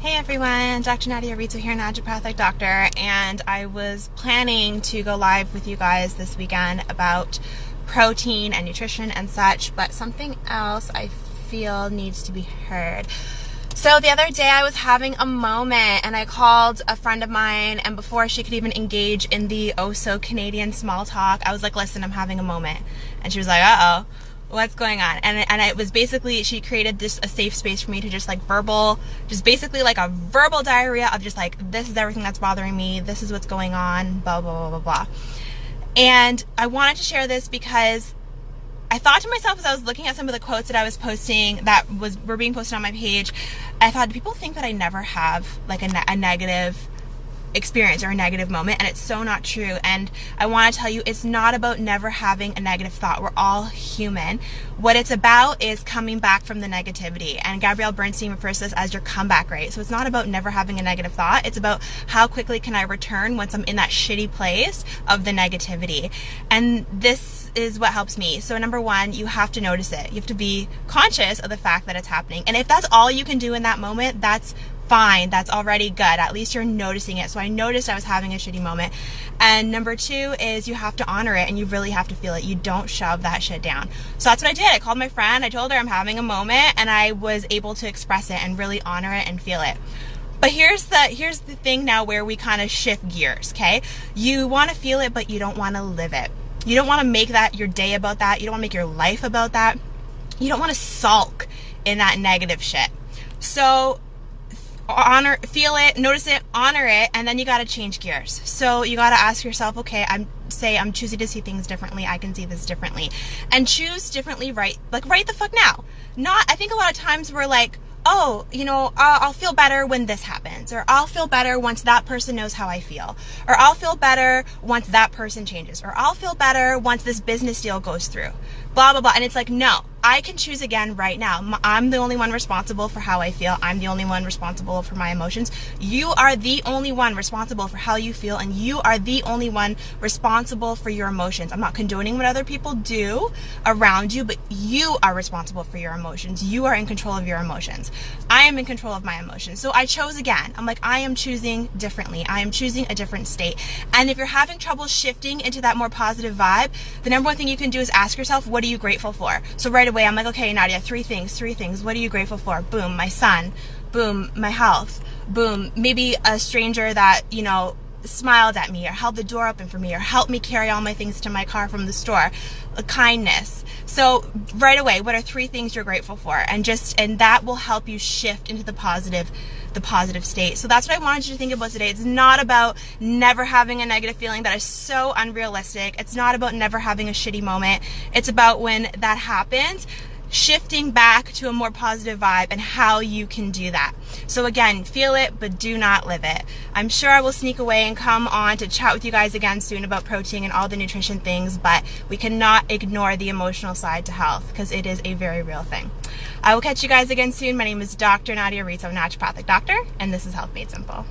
Hey everyone, Dr. Nadia Rizzo here, naturopathic doctor, and I was planning to go live with you guys this weekend about protein and nutrition and such, but something else I feel needs to be heard. So the other day I was having a moment and I called a friend of mine, and before she could even engage in the oh so Canadian small talk, I was like, listen, I'm having a moment. And she was like, uh-oh. What's going on? And it was basically, she created this a safe space for me to just like basically like a verbal diarrhea of just like, this is everything that's bothering me, this is what's going on, blah blah blah blah blah. And I wanted to share this because I thought to myself as I was looking at some of the quotes that I was posting that were being posted on my page, I thought, do people think that I never have like a negative experience or a negative moment? And it's so not true. And I want to tell you, it's not about never having a negative thought. We're all human. What it's about is coming back from the negativity, and Gabrielle Bernstein refers to this as your comeback rate. So it's not about never having a negative thought, it's about how quickly can I return once I'm in that shitty place of the negativity. And this is what helps me. So number one, you have to notice it. You have to be conscious of the fact that it's happening, and if that's all you can do in that moment, that's fine. That's already good. At least you're noticing it. So I noticed I was having a shitty moment. And number two is you have to honor it, and you really have to feel it. You don't shove that shit down. So that's what I did. I called my friend. I told her I'm having a moment, and I was able to express it and really honor it and feel it. But here's the thing now where we kind of shift gears, okay? You want to feel it, but you don't want to live it. You don't want to make that your day about that. You don't want to make your life about that. You don't want to sulk in that negative shit. So feel it, notice it, honor it, and then you got to change gears. So you got to ask yourself, okay, I'm choosing to see things differently. I can see this differently, and choose differently. Right the fuck now. I think a lot of times we're like, oh, I'll feel better when this happens, or I'll feel better once that person knows how I feel, or I'll feel better once that person changes, or I'll feel better once this business deal goes through, blah, blah, blah. And it's like, no, I can choose again right now. I'm the only one responsible for how I feel. I'm the only one responsible for my emotions. You are the only one responsible for how you feel, and you are the only one responsible for your emotions. I'm not condoning what other people do around you, but you are responsible for your emotions. You are in control of your emotions. I am in control of my emotions. So I chose again. I'm like, I am choosing differently. I am choosing a different state. And if you're having trouble shifting into that more positive vibe, the number one thing you can do is ask yourself, what are you grateful for? So right away, I'm like, okay, Nadia, three things. What are you grateful for? Boom, my son. Boom, my health. Boom, maybe a stranger that, smiled at me or held the door open for me or helped me carry all my things to my car from the store. Kindness. So right away, what are three things you're grateful for? And that will help you shift into the positive state. So that's what I wanted you to think about today. It's not about never having a negative feeling. That is so unrealistic. It's not about never having a shitty moment. It's about when that happens, shifting back to a more positive vibe and how you can do that. So again, feel it, but do not live it. I'm sure I will sneak away and come on to chat with you guys again soon about protein and all the nutrition things, but we cannot ignore the emotional side to health because it is a very real thing. I will catch you guys again soon. My name is Dr. Nadia Rizzo, naturopathic doctor, and this is Health Made Simple.